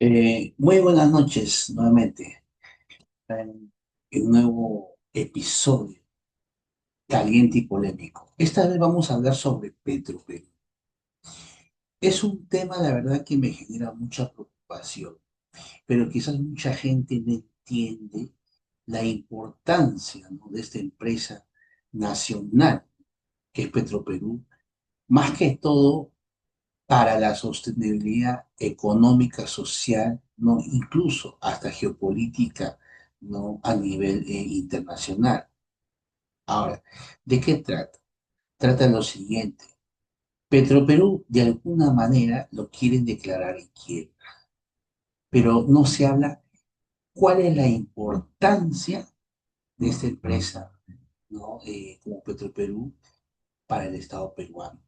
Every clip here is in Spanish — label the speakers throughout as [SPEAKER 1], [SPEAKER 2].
[SPEAKER 1] Muy buenas noches nuevamente en un nuevo episodio caliente y polémico. Esta vez vamos a hablar sobre Petroperú. Es un tema, la verdad, que me genera mucha preocupación, pero quizás mucha gente no entiende la importancia, ¿no?, de esta empresa nacional que es Petroperú, más que todo para la sostenibilidad económica, social, ¿no?, incluso hasta geopolítica, ¿no?, a nivel internacional. Ahora, ¿de qué trata? Trata lo siguiente. Petroperú, de alguna manera, lo quieren declarar en quiebra, pero no se habla cuál es la importancia de esta empresa, ¿no?, como Petroperú para el Estado peruano.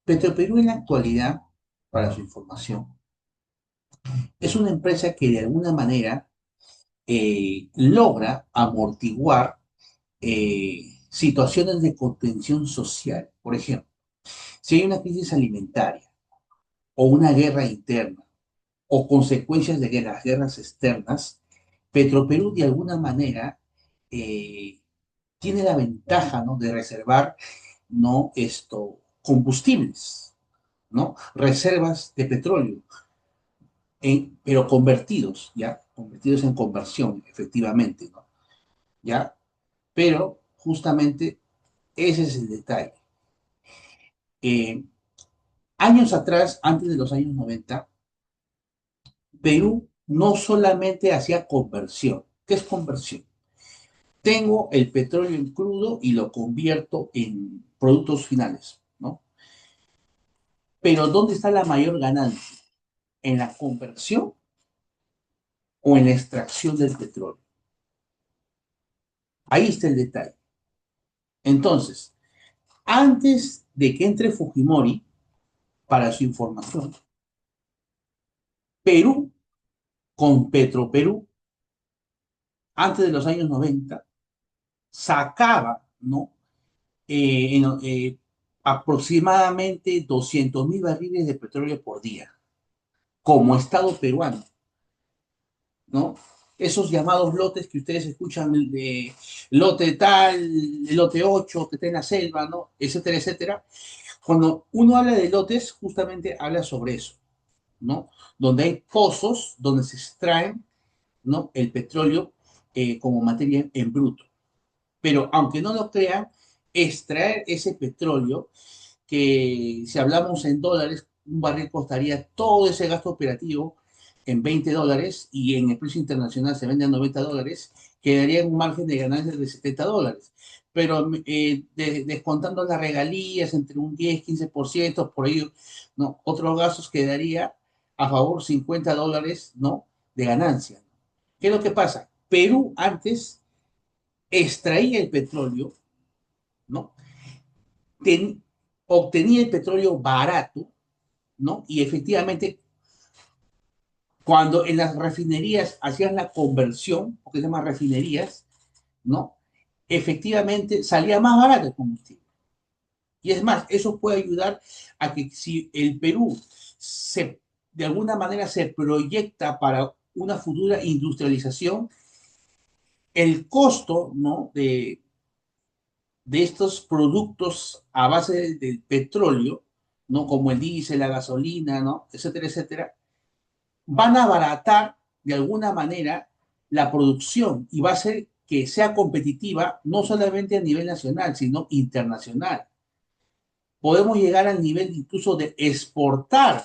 [SPEAKER 1] Petroperú en la actualidad, para su información, es una empresa que de alguna manera logra amortiguar situaciones de contención social. Por ejemplo, si hay una crisis alimentaria o una guerra interna o consecuencias de las guerras externas, Petroperú de alguna manera eh, tiene la ventaja, ¿no?, de reservar, ¿no?, combustibles, ¿no?, reservas de petróleo, pero convertidos, ¿ya? Convertidos en conversión, efectivamente, ¿no? ¿Ya? Pero justamente ese es el detalle. Eh, Años atrás, antes de los años 90, Perú no solamente hacía conversión. ¿Qué es conversión? Tengo el petróleo en crudo y lo convierto en productos finales, ¿no? Pero ¿dónde está la mayor ganancia? ¿En la conversión o en la extracción del petróleo? Ahí está el detalle. Entonces, antes de que entre Fujimori, para su información, Perú, con Petroperú, antes de los años 90, sacaba, ¿no?, aproximadamente 200.000 barriles de petróleo por día, como Estado peruano, ¿no? Esos llamados lotes que ustedes escuchan, de lote tal, lote 8 que está en la selva, ¿no?, etcétera, etcétera. Cuando uno habla de lotes, justamente habla sobre eso, ¿no? Donde hay pozos donde se extraen, ¿no?, el petróleo como materia en bruto. Pero aunque no lo crean, extraer ese petróleo, que si hablamos en dólares, un barril costaría todo ese gasto operativo en $20 y en el precio internacional se vende a $90, quedaría en un margen de ganancias de $70. Pero descontando las regalías entre un 10-15%, por ahí, ¿no?, otros gastos, quedaría a favor $50, ¿no?, de ganancia. ¿Qué es lo que pasa? Perú antes extraía el petróleo, ¿no? Ten, Obtenía el petróleo barato, ¿no? Y efectivamente, cuando en las refinerías hacían la conversión, porque se llama refinerías, ¿no?, efectivamente salía más barato el combustible. Y es más, eso puede ayudar a que si el Perú de alguna manera se proyecta para una futura industrialización, el costo, ¿no?, de estos productos a base del petróleo, ¿no?, como el diésel, la gasolina, ¿no?, etcétera, etcétera, van a abaratar de alguna manera la producción y va a hacer que sea competitiva no solamente a nivel nacional, sino internacional. Podemos llegar al nivel incluso de exportar,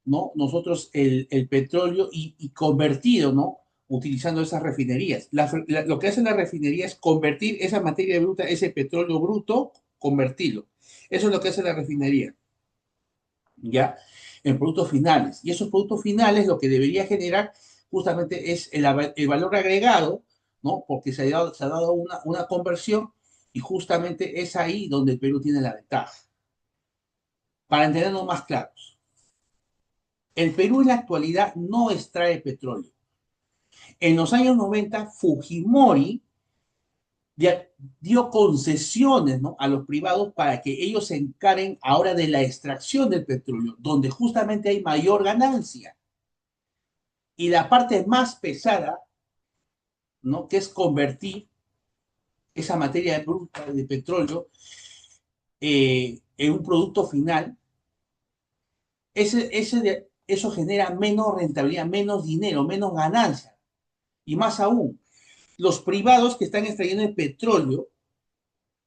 [SPEAKER 1] ¿no?, nosotros el petróleo y convertido, ¿no?, utilizando esas refinerías. Lo que hace la refinería es convertir esa materia bruta, ese petróleo bruto, convertirlo. Eso es lo que hace la refinería, ¿ya?, en productos finales. Y esos productos finales lo que debería generar justamente es el valor agregado, ¿no?, porque se ha dado una conversión y justamente es ahí donde el Perú tiene la ventaja. Para entendernos más claros, el Perú en la actualidad no extrae petróleo. En los años 90, Fujimori dio concesiones, ¿no?, a los privados para que ellos se encarguen ahora de la extracción del petróleo, donde justamente hay mayor ganancia. Y la parte más pesada, ¿no? Que es convertir esa materia bruta de petróleo en un producto final, eso genera menos rentabilidad, menos dinero, menos ganancia. Y más aún, los privados que están extrayendo el petróleo,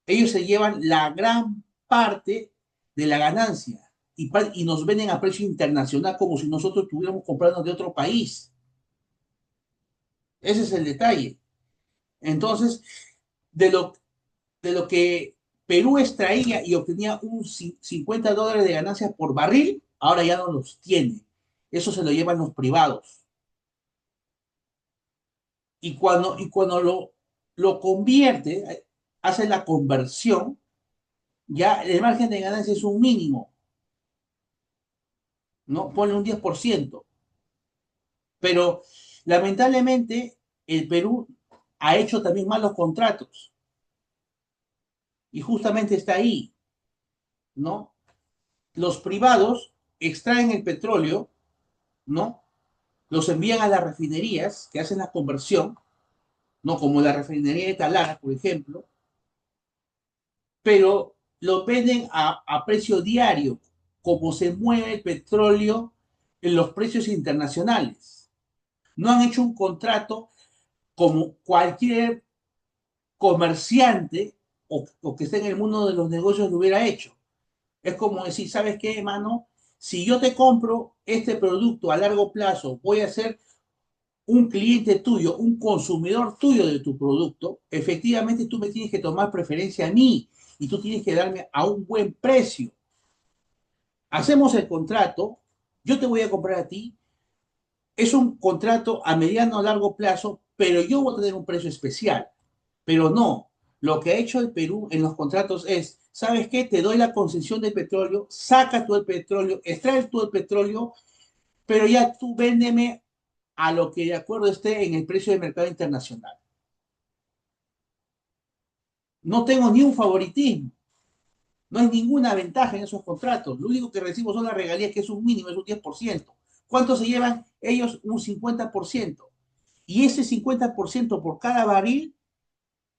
[SPEAKER 1] ellos se llevan la gran parte de la ganancia y nos venden a precio internacional como si nosotros estuviéramos comprando de otro país. Ese es el detalle. Entonces, de lo, de lo que Perú extraía y obtenía un $50 de ganancias por barril, ahora ya no los tiene. Eso se lo llevan los privados. Y cuando lo convierte, hace la conversión, ya el margen de ganancia es un mínimo, ¿no? Pone un 10%. Pero lamentablemente el Perú ha hecho también malos contratos y justamente está ahí, ¿no? Los privados extraen el petróleo, ¿no? Los envían a las refinerías que hacen la conversión, ¿no? Como la refinería de Talara, por ejemplo, pero lo venden a precio diario, como se mueve el petróleo en los precios internacionales. No han hecho un contrato como cualquier comerciante o que esté en el mundo de los negocios lo hubiera hecho. Es como decir, ¿sabes qué, hermano? Si yo te compro este producto a largo plazo, voy a ser un cliente tuyo, un consumidor tuyo de tu producto, efectivamente tú me tienes que tomar preferencia a mí y tú tienes que darme a un buen precio. Hacemos el contrato, yo te voy a comprar a ti, es un contrato a mediano o largo plazo, pero yo voy a tener un precio especial. Pero no, lo que ha hecho el Perú en los contratos es, ¿sabes qué? Te doy la concesión de petróleo, saca tú el petróleo, extrae tú el petróleo, pero ya tú véndeme a lo que de acuerdo esté en el precio de mercado internacional. No tengo ni un favoritismo, no hay ninguna ventaja en esos contratos. Lo único que recibo son las regalías, que es un mínimo, es un 10%. ¿Cuánto se llevan ellos? Un 50%. Y ese 50% por cada barril,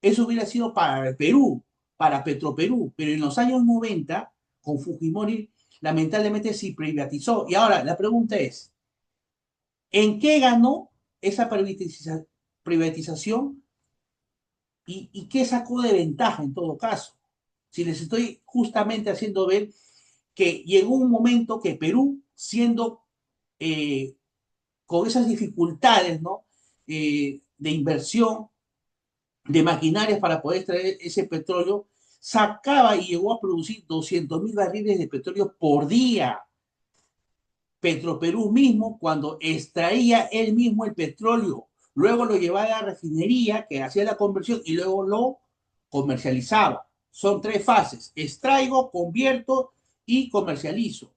[SPEAKER 1] eso hubiera sido para el Perú, para Petroperú, pero en los años 90, con Fujimori, lamentablemente se privatizó. Y ahora la pregunta es, ¿en qué ganó esa privatización y qué sacó de ventaja en todo caso? Si les estoy justamente haciendo ver que llegó un momento que Perú, siendo eh, con esas dificultades, ¿no? De inversión, de maquinarias para poder extraer ese petróleo, sacaba y llegó a producir 200.000 barriles de petróleo por día. Petroperú mismo, cuando extraía él mismo el petróleo, luego lo llevaba a la refinería que hacía la conversión y luego lo comercializaba. Son tres fases: extraigo, convierto y comercializo.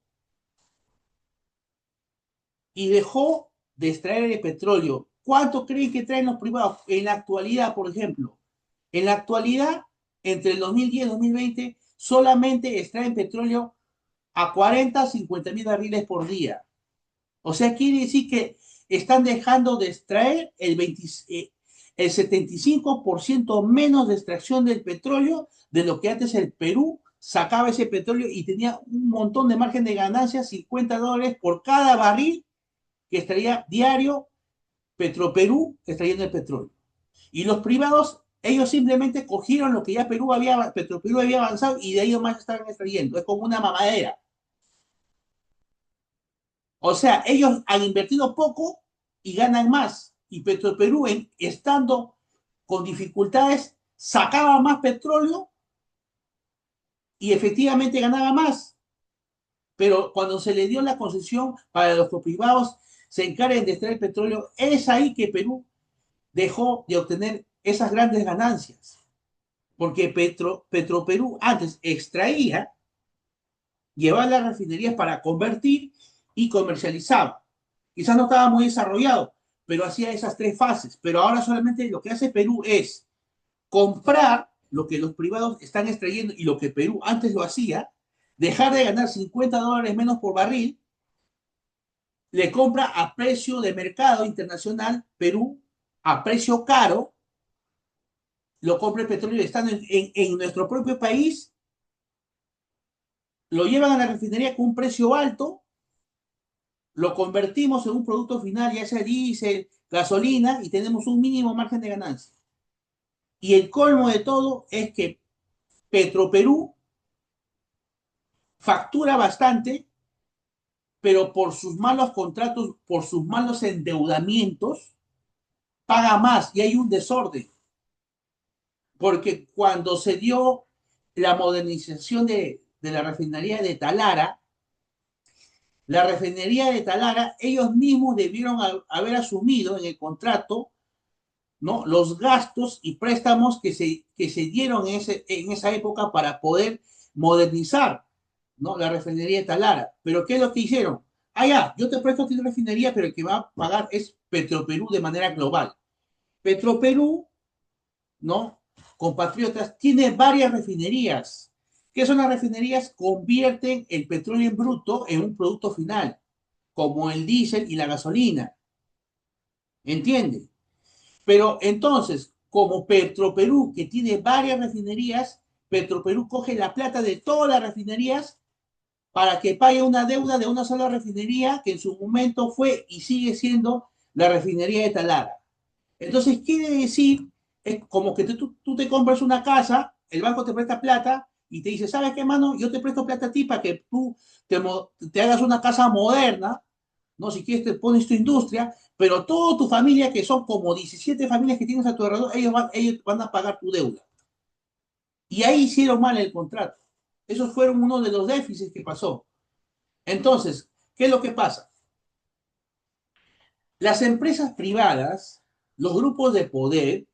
[SPEAKER 1] Y dejó de extraer el petróleo. ¿Cuánto creen que traen los privados en la actualidad, por ejemplo? En la actualidad, entre el 2010 y 2020, solamente extraen petróleo a 40, 50 mil barriles por día. O sea, quiere decir que están dejando de extraer el 75% menos de extracción del petróleo de lo que antes el Perú sacaba ese petróleo y tenía un montón de margen de ganancia, $50 por cada barril que extraía diario Petroperú extrayendo el petróleo. Y los privados, ellos simplemente cogieron lo que ya Petroperú había avanzado y de ahí más estaban extrayendo. Es como una mamadera. O sea, ellos han invertido poco y ganan más. Y Petroperú, estando con dificultades, sacaba más petróleo y efectivamente ganaba más. Pero cuando se le dio la concesión para los privados se encarguen de extraer petróleo, es ahí que Perú dejó de obtener esas grandes ganancias. Porque Petroperú antes extraía, llevaba las refinerías para convertir y comercializaba. Quizás no estaba muy desarrollado, pero hacía esas tres fases. Pero ahora solamente lo que hace Perú es comprar lo que los privados están extrayendo y lo que Perú antes lo hacía, dejar de ganar $50 menos por barril le compra a precio de mercado internacional, Perú, a precio caro, lo compra el petróleo estando en nuestro propio país, lo llevan a la refinería con un precio alto, lo convertimos en un producto final, ya sea diésel, gasolina, y tenemos un mínimo margen de ganancia. Y el colmo de todo es que Petroperú factura bastante, pero por sus malos contratos, por sus malos endeudamientos, paga más y hay un desorden. Porque cuando se dio la modernización de la refinería de Talara, la refinería de Talara, ellos mismos debieron haber asumido en el contrato, ¿no?, los gastos y préstamos que se dieron en esa época para poder modernizar, ¿no?, la refinería de Talara. Pero ¿qué es lo que hicieron? Ah, ya, yo te presto tu refinería, pero el que va a pagar es Petroperú de manera global. Petroperú, ¿no?, compatriotas, tiene varias refinerías. ¿Qué son las refinerías? Convierten el petróleo en bruto en un producto final, como el diésel y la gasolina. ¿Entiende? Pero entonces, como Petroperú, que tiene varias refinerías, Petroperú coge la plata de todas las refinerías para que pague una deuda de una sola refinería que en su momento fue y sigue siendo la refinería de Talara. Entonces, quiere decir, es como que tú te compras una casa, el banco te presta plata y te dice, ¿sabes qué, mano? Yo te presto plata a ti para que tú te hagas una casa moderna, ¿no? Si quieres te pones tu industria, pero toda tu familia, que son como 17 familias que tienes a tu alrededor, ellos van a pagar tu deuda. Y ahí hicieron mal el contrato. Esos fueron uno de los déficits que pasó. Entonces, ¿qué es lo que pasa? Las empresas privadas, los grupos de poder,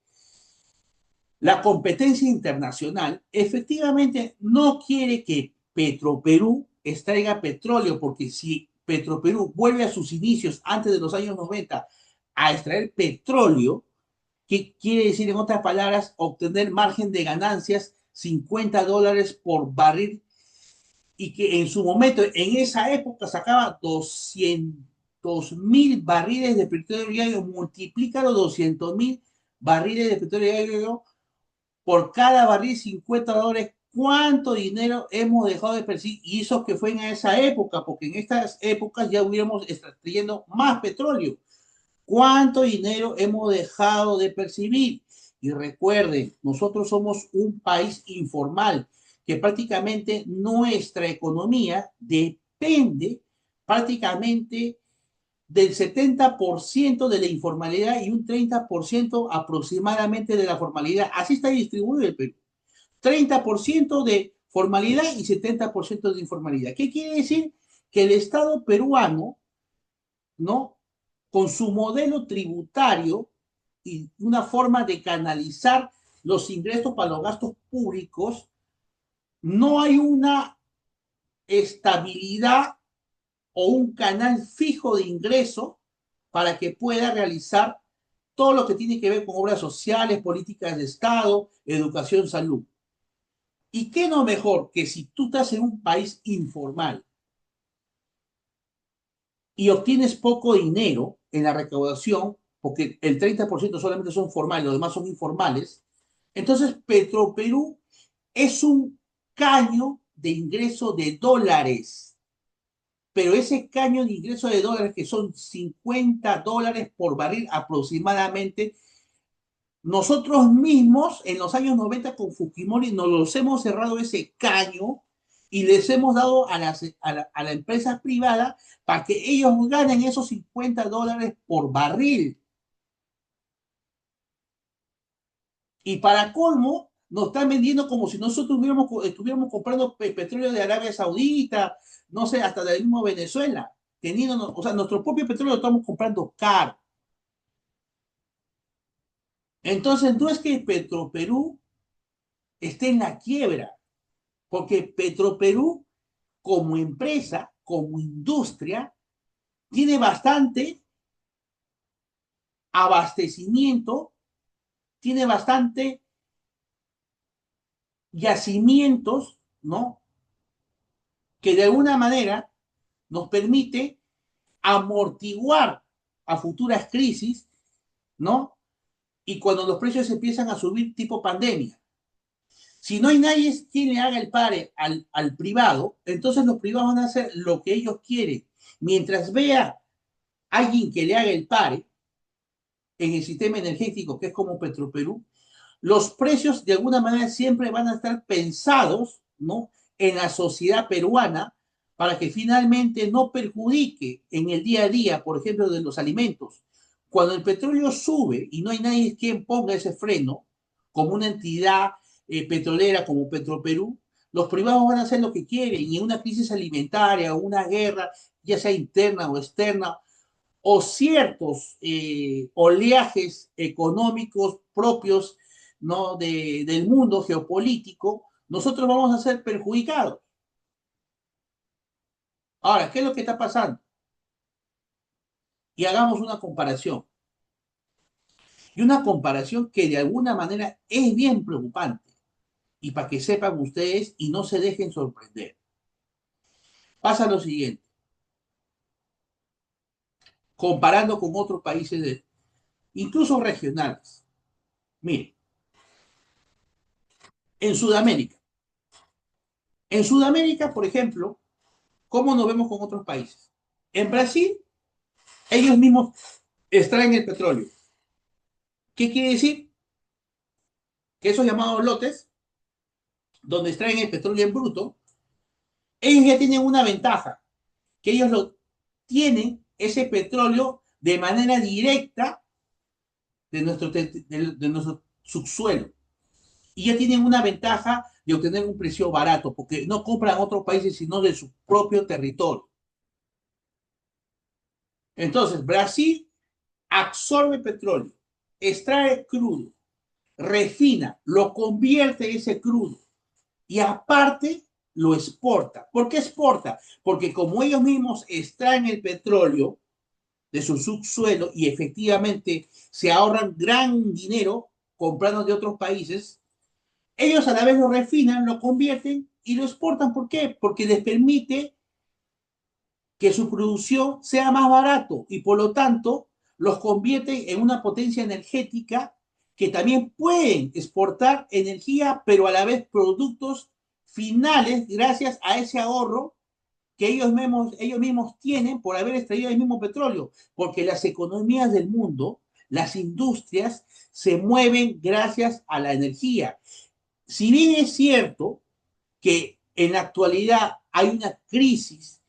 [SPEAKER 1] la competencia internacional, efectivamente no quiere que Petroperú extraiga petróleo, porque si Petroperú vuelve a sus inicios antes de los años 90 a extraer petróleo, ¿qué quiere decir, en otras palabras? Obtener margen de ganancias $50 por barril, y que en su momento, en esa época, sacaba 200.000 barriles de petróleo diario, multiplícalo, 200.000 barriles de petróleo diario por cada barril, $50. ¿Cuánto dinero hemos dejado de percibir? Y eso que fue en esa época, porque en estas épocas ya hubiéramos extrayendo más petróleo. ¿Cuánto dinero hemos dejado de percibir? Y recuerden, nosotros somos un país informal, que prácticamente nuestra economía depende prácticamente del 70% de la informalidad y un 30% aproximadamente de la formalidad. Así está distribuido el Perú. 30% de formalidad y 70% de informalidad. ¿Qué quiere decir? Que el Estado peruano, ¿no?, con su modelo tributario y una forma de canalizar los ingresos para los gastos públicos, no hay una estabilidad o un canal fijo de ingreso para que pueda realizar todo lo que tiene que ver con obras sociales, políticas de Estado, educación, salud. ¿Y qué no mejor que si tú estás en un país informal y obtienes poco dinero en la recaudación, porque el 30% solamente son formales, los demás son informales? Entonces, Petroperú es un caño de ingreso de dólares, pero ese caño de ingreso de dólares, que son $50 por barril aproximadamente, nosotros mismos en los años 90 con Fujimori nos los hemos cerrado ese caño y les hemos dado a la empresa privada para que ellos ganen esos $50 por barril. Y para colmo, nos están vendiendo como si nosotros estuviéramos comprando petróleo de Arabia Saudita, no sé, hasta del mismo Venezuela. Teniendo, o sea, nuestro propio petróleo lo estamos comprando caro. Entonces, no es que Petroperú esté en la quiebra, porque Petroperú, como empresa, como industria, tiene bastante abastecimiento, tiene bastante yacimientos, ¿no?, que de alguna manera nos permite amortiguar a futuras crisis, ¿no? Y cuando los precios empiezan a subir tipo pandemia. Si no hay nadie quien le haga el pare al privado, entonces los privados van a hacer lo que ellos quieren. Mientras vea alguien que le haga el pare en el sistema energético, que es como Petroperú, los precios de alguna manera siempre van a estar pensados, ¿no?, en la sociedad peruana para que finalmente no perjudique en el día a día, por ejemplo, de los alimentos. Cuando el petróleo sube y no hay nadie quien ponga ese freno, como una entidad petrolera como Petroperú, los privados van a hacer lo que quieren y en una crisis alimentaria o una guerra, ya sea interna o externa, o ciertos oleajes económicos propios, ¿no?, del mundo geopolítico, nosotros vamos a ser perjudicados. Ahora, ¿qué es lo que está pasando? Y hagamos una comparación. Y una comparación que de alguna manera es bien preocupante. Y para que sepan ustedes y no se dejen sorprender. Pasa lo siguiente. Comparando con otros países, incluso regionales. Miren, en Sudamérica. En Sudamérica, por ejemplo, ¿cómo nos vemos con otros países? En Brasil, ellos mismos extraen el petróleo. ¿Qué quiere decir? Que esos llamados lotes, donde extraen el petróleo en bruto, ellos ya tienen una ventaja, que ellos lo tienen ese petróleo de manera directa de nuestro subsuelo. Y ya tienen una ventaja de obtener un precio barato, porque no compran otros países, sino de su propio territorio. Entonces, Brasil absorbe petróleo, extrae crudo, refina, lo convierte en ese crudo y aparte lo exporta. ¿Por qué exporta? Porque como ellos mismos extraen el petróleo de su subsuelo y efectivamente se ahorran gran dinero comprando de otros países, ellos a la vez lo refinan, lo convierten y lo exportan. ¿Por qué? Porque les permite que su producción sea más barato y por lo tanto los convierte en una potencia energética que también pueden exportar energía, pero a la vez productos finales gracias a ese ahorro que ellos mismos tienen por haber extraído el mismo petróleo, porque las economías del mundo, las industrias, se mueven gracias a la energía. Si bien es cierto que en la actualidad hay una crisis,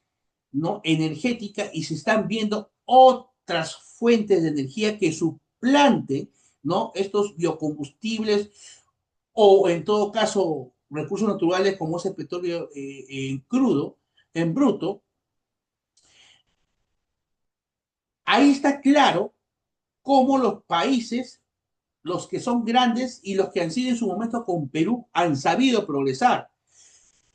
[SPEAKER 1] ¿no?, energética y se están viendo otras fuentes de energía que suplanten, ¿no?, estos biocombustibles o en todo caso recursos naturales como ese petróleo en crudo, en bruto. Ahí está claro cómo los países, los que son grandes y los que han sido en su momento con Perú, han sabido progresar.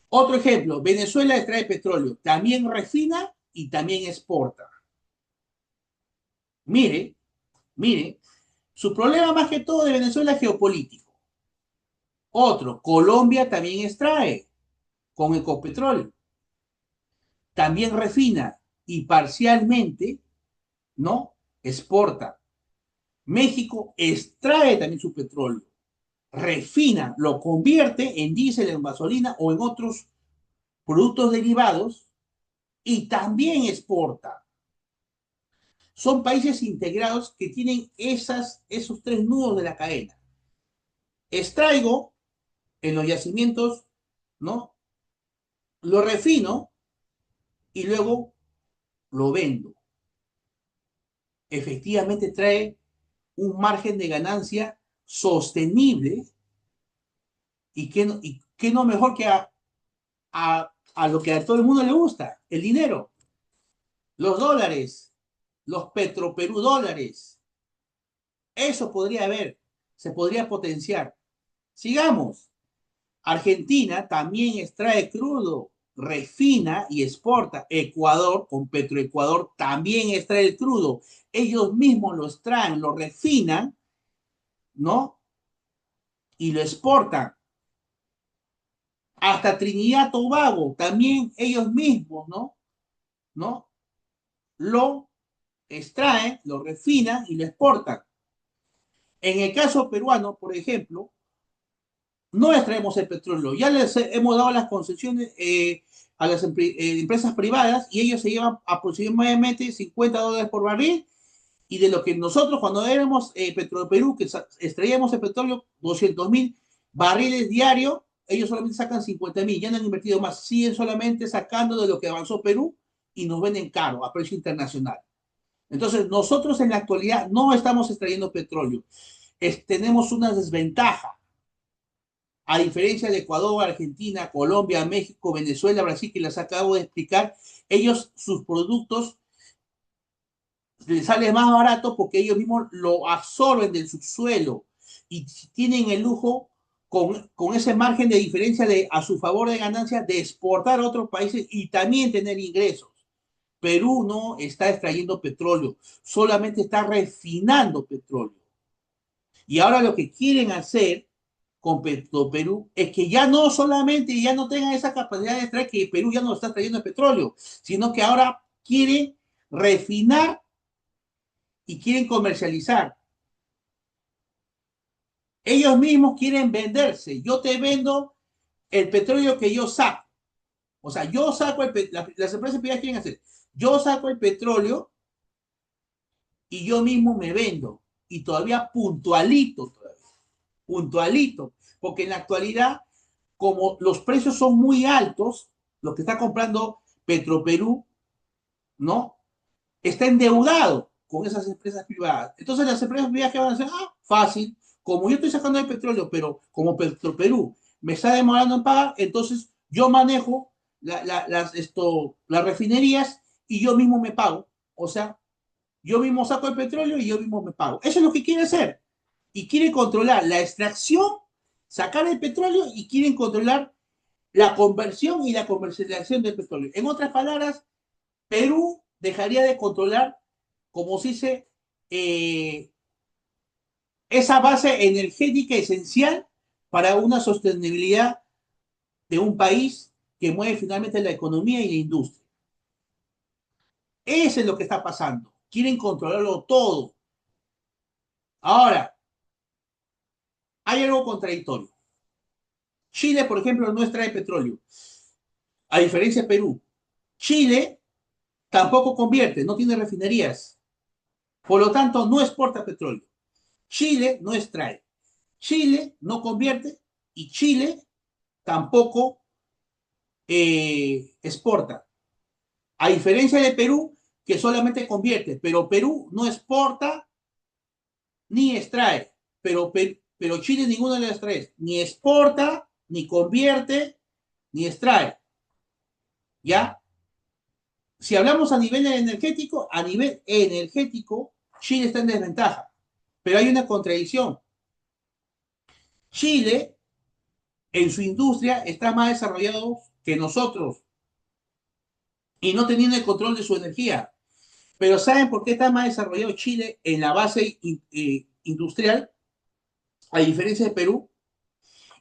[SPEAKER 1] Otro ejemplo, Venezuela extrae petróleo, también refina y también exporta. Mire, mire, su problema más que todo de Venezuela es geopolítico. Otro, Colombia también extrae con Ecopetrol, también refina y parcialmente, ¿no?, exporta. México extrae también su petróleo, refina, lo convierte en diésel, en gasolina o en otros productos derivados y también exporta. Son países integrados que tienen esos tres nudos de la cadena. Extraigo en los yacimientos, ¿no? Lo refino y luego lo vendo. Efectivamente trae un margen de ganancia sostenible y qué no mejor que a lo que a todo el mundo le gusta, el dinero, los dólares, los Petroperú dólares. Eso podría haber, se podría potenciar. Sigamos. Argentina también extrae crudo, refina y exporta. Ecuador, con Petroecuador, también extrae el crudo. Ellos mismos lo extraen, lo refinan, ¿no? Y lo exportan. Hasta Trinidad Tobago, también ellos mismos, ¿no? ¿No? lo extraen, lo refinan y lo exportan. En el caso peruano, por ejemplo, no extraemos el petróleo. Ya les hemos dado las concesiones a las empresas privadas y ellos se llevan aproximadamente $50 por barril. Y de lo que nosotros, cuando éramos Petroperú, que extraíamos el petróleo, 200.000 barriles diarios, ellos solamente sacan 50.000, ya no han invertido más, siguen solamente sacando de lo que avanzó Perú y nos venden caro a precio internacional. Entonces, nosotros en la actualidad no estamos extrayendo petróleo. Tenemos una desventaja. A diferencia de Ecuador, Argentina, Colombia, México, Venezuela, Brasil, que les acabo de explicar, ellos, sus productos les sale más barato porque ellos mismos lo absorben del subsuelo y tienen el lujo con ese margen de diferencia a su favor de ganancia de exportar a otros países y también tener ingresos. Perú no está extrayendo petróleo, solamente está refinando petróleo. Y ahora lo que quieren hacer con Perú es que ya no solamente ya no tengan esa capacidad de extraer, que Perú ya no está trayendo el petróleo, sino que ahora quiere refinar y quieren comercializar. Ellos mismos quieren venderse. Yo te vendo el petróleo que yo saco. O sea, yo saco las empresas privadas quieren hacer. Yo saco el petróleo y yo mismo me vendo. Y todavía puntualito. Porque en la actualidad, como los precios son muy altos, lo que está comprando Petroperú, ¿no? Está endeudado con esas empresas privadas. Entonces las empresas privadas que van a hacer, fácil, como yo estoy sacando el petróleo, pero como Petroperú me está demorando en pagar, entonces yo manejo las refinerías y yo mismo me pago. O sea, yo mismo saco el petróleo y yo mismo me pago. Eso es lo que quiere hacer. Y quiere controlar la extracción, sacar el petróleo y quieren controlar la conversión y la comercialización del petróleo. En otras palabras, Perú dejaría de controlar, como se dice, esa base energética esencial para una sostenibilidad de un país que mueve finalmente la economía y la industria. Eso es lo que está pasando. Quieren controlarlo todo. Ahora, hay algo contradictorio. Chile, por ejemplo, no extrae petróleo, a diferencia de Perú. Chile tampoco convierte, no tiene refinerías. Por lo tanto, no exporta petróleo. Chile no extrae. Chile no convierte y Chile tampoco exporta. A diferencia de Perú, que solamente convierte, pero Perú no exporta ni extrae. Pero Chile ninguno de las tres, ni exporta, ni convierte, ni extrae. ¿Ya? Si hablamos a nivel energético, Chile está en desventaja. Pero hay una contradicción. Chile, en su industria, está más desarrollado que nosotros y no teniendo el control de su energía. Pero ¿saben por qué está más desarrollado Chile en la base industrial, a diferencia de Perú?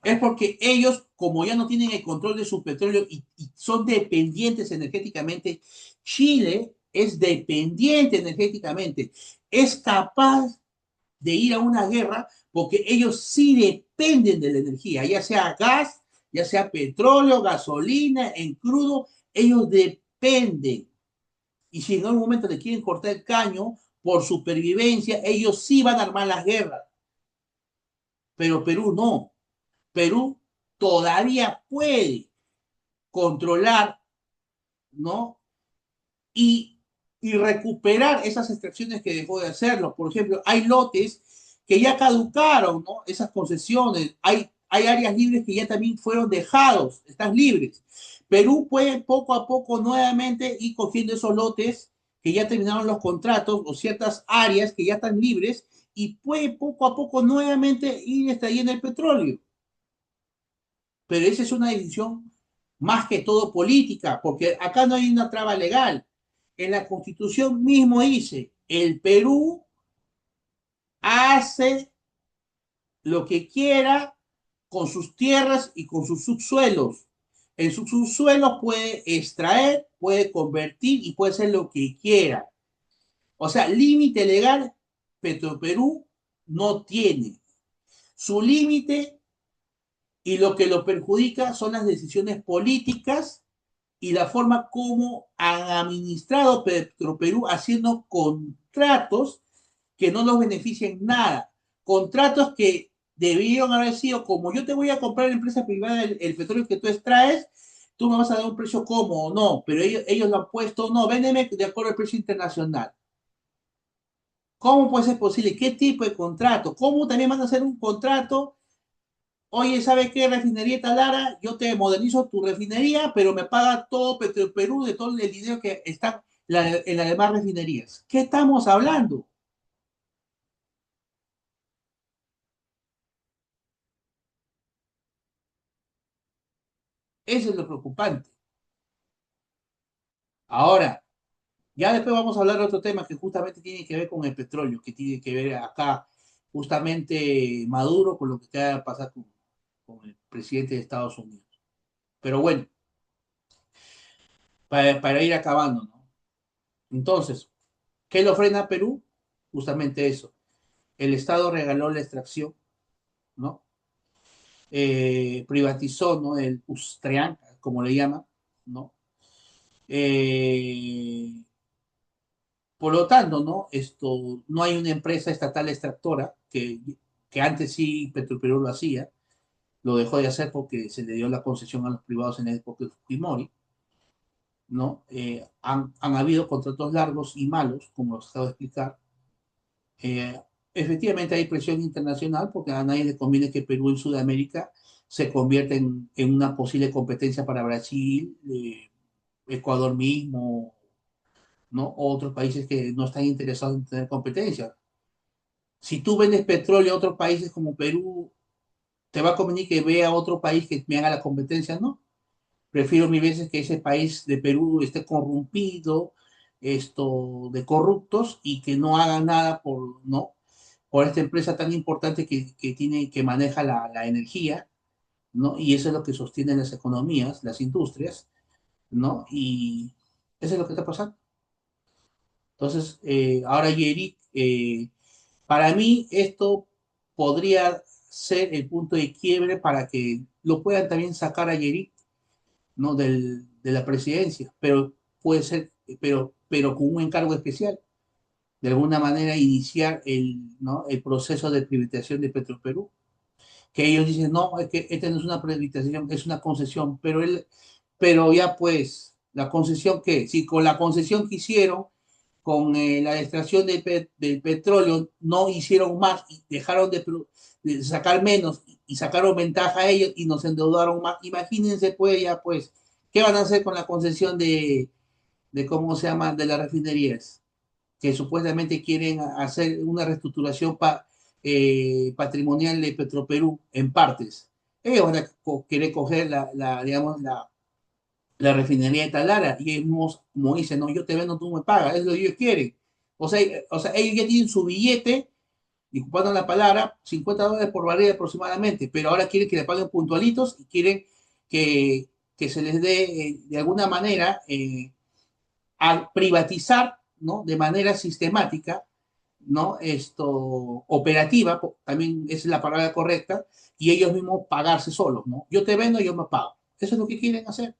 [SPEAKER 1] Es porque ellos, como ya no tienen el control de su petróleo y son dependientes energéticamente, Chile es dependiente energéticamente, es capaz de ir a una guerra porque ellos sí dependen de la energía, ya sea gas, ya sea petróleo, gasolina, en crudo, ellos dependen. Y si en algún momento le quieren cortar el caño por supervivencia, ellos sí van a armar las guerras. Pero Perú no. Perú todavía puede controlar, ¿no? Y, y recuperar esas extracciones que dejó de hacerlo. Por ejemplo, hay lotes que ya caducaron, ¿no? Esas concesiones. Hay áreas libres que ya también fueron dejados, están libres. Perú puede poco a poco nuevamente ir cogiendo esos lotes que ya terminaron los contratos o ciertas áreas que ya están libres y puede poco a poco nuevamente ir extrayendo el petróleo. Pero esa es una decisión más que todo política, porque acá no hay una traba legal. En la Constitución mismo dice, el Perú hace lo que quiera con sus tierras y con sus subsuelos. En sus subsuelos puede extraer, puede convertir y puede hacer lo que quiera. O sea, límite legal, Petroperú no tiene. Su límite y lo que lo perjudica son las decisiones políticas y la forma como han administrado Petroperú haciendo contratos que no nos benefician nada. Contratos que debieron haber sido como yo te voy a comprar en empresa privada el petróleo que tú extraes, tú me vas a dar un precio como o no, pero ellos lo han puesto, no, véndeme de acuerdo al precio internacional. ¿Cómo puede ser posible? ¿Qué tipo de contrato? ¿Cómo también van a hacer un contrato? Oye, ¿sabes qué? Refinería Talara, yo te modernizo tu refinería, pero me paga todo Perú de todo el dinero que está en las demás refinerías. ¿Qué estamos hablando? Eso es lo preocupante. Ahora, ya después vamos a hablar de otro tema que justamente tiene que ver con el petróleo, que tiene que ver acá justamente Maduro con lo que acaba de pasar con el presidente de Estados Unidos. Pero bueno, para ir acabando, ¿no? Entonces, ¿qué lo frena a Perú? Justamente eso. El Estado regaló la extracción, ¿no? Privatizó, ¿no? El Ustream, como le llaman, ¿no? Eh, por lo tanto, ¿no? No hay una empresa estatal extractora, que antes sí Petroperú lo hacía, lo dejó de hacer porque se le dio la concesión a los privados en la época de Fujimori, ¿no? Han habido contratos largos y malos, como los acabo de explicar. Eh, Efectivamente hay presión internacional porque a nadie le conviene que Perú en Sudamérica se convierta en una posible competencia para Brasil, Ecuador mismo, ¿no? O otros países que no están interesados en tener competencia. Si tú vendes petróleo a otros países como Perú, ¿te va a convenir que vea otro país que me haga la competencia? No. Prefiero mil veces que ese país de Perú esté corrompido, de corruptos y que no haga nada ¿no? Por esta empresa tan importante que maneja la energía, ¿no? Y eso es lo que sostiene las economías, las industrias, ¿no? Y eso es lo que está pasando. Entonces, ahora Yerick, para mí esto podría ser el punto de quiebre para que lo puedan también sacar a Yerick, ¿no? De la presidencia, pero puede ser, pero con un encargo especial, de alguna manera iniciar ¿no? el proceso de privatización de Petroperú, que ellos dicen, no, es que esta no es una privatización, es una concesión, pero ya pues, la concesión que, si con la concesión que hicieron, con la extracción del petróleo, no hicieron más y dejaron de sacar menos y sacaron ventaja a ellos y nos endeudaron más. Imagínense pues ya pues, ¿qué van a hacer con la concesión de cómo se llama, de las refinerías? Que supuestamente quieren hacer una reestructuración patrimonial de Petroperú en partes. Ellos van a querer coger digamos, la refinería de Talara y ellos, como dicen, no, yo te vendo, tú me pagas, es lo que ellos quieren. O sea, ellos ya tienen su billete, disculpando la palabra, $50 por barril aproximadamente, pero ahora quieren que le paguen puntualitos y quieren que se les dé, de alguna manera, a privatizar, ¿no? De manera sistemática, ¿no? Operativa, también es la palabra correcta, y ellos mismos pagarse solos, ¿no? Yo te vendo, yo me pago. Eso es lo que quieren hacer.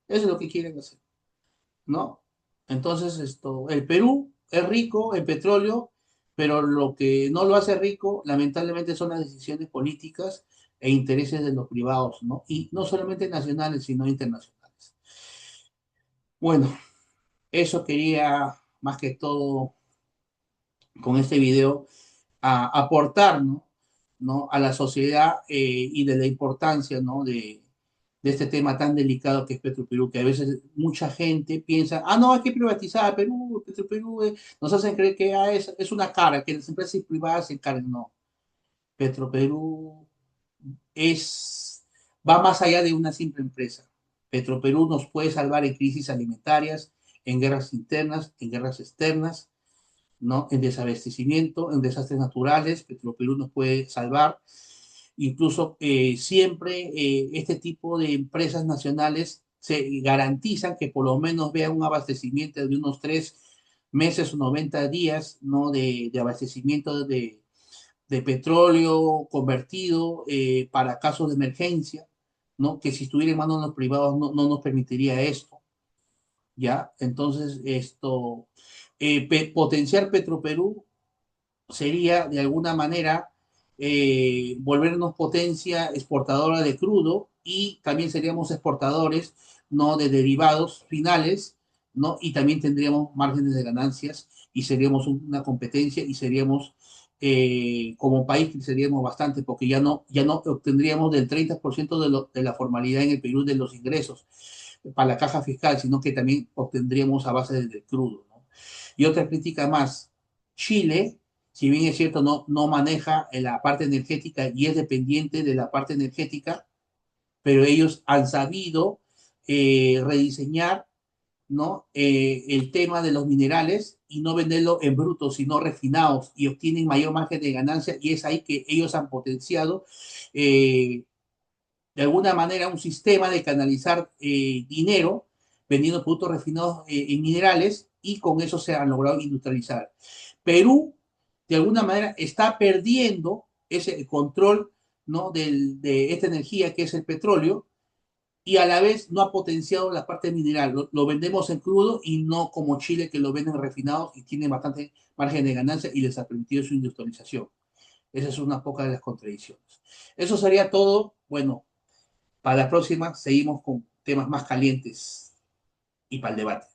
[SPEAKER 1] Eso es lo que quieren hacer, ¿no? Entonces, el Perú es rico en petróleo, pero lo que no lo hace rico, lamentablemente, son las decisiones políticas e intereses de los privados, ¿no? Y no solamente nacionales, sino internacionales. Bueno, eso quería más que todo con este video aportar, ¿no? ¿no? A la sociedad y de la importancia, ¿no? De este tema tan delicado que es Petroperú, que a veces mucha gente piensa, no, hay que privatizar Perú, Petroperú, nos hacen creer que es una cara, que las empresas privadas se encargan, no. Petroperú va más allá de una simple empresa. Petroperú nos puede salvar en crisis alimentarias, en guerras internas, en guerras externas, ¿no? En desabastecimiento, en desastres naturales, Petroperú nos puede salvar. Incluso siempre este tipo de empresas nacionales se garantizan que por lo menos vean un abastecimiento de unos 3 meses o 90 días, ¿no? De abastecimiento de petróleo convertido para casos de emergencia, ¿no? Que si estuviera en manos de los privados no nos permitiría esto, ¿ya? Entonces, potenciar Petroperú sería de alguna manera volvernos potencia exportadora de crudo y también seríamos exportadores, ¿no? De derivados finales, ¿no? Y también tendríamos márgenes de ganancias y seríamos una competencia y seríamos, como país, seríamos bastante porque ya no obtendríamos del 30% de la formalidad en el Perú de los ingresos para la caja fiscal, sino que también obtendríamos a base del crudo, ¿no? Y otra crítica más, Chile, si bien es cierto, no maneja la parte energética y es dependiente de la parte energética, pero ellos han sabido rediseñar, ¿no? El tema de los minerales y no venderlo en bruto, sino refinados y obtienen mayor margen de ganancia y es ahí que ellos han potenciado eh, de alguna manera un sistema de canalizar dinero vendiendo productos refinados en minerales y con eso se han logrado industrializar. Perú, de alguna manera, está perdiendo ese control, ¿no? De esta energía que es el petróleo y a la vez no ha potenciado la parte mineral. Lo vendemos en crudo y no como Chile que lo venden refinados y tiene bastante margen de ganancia y les ha permitido su industrialización. Esa es una poca de las contradicciones. Eso sería todo. Bueno, para la próxima seguimos con temas más calientes y para el debate.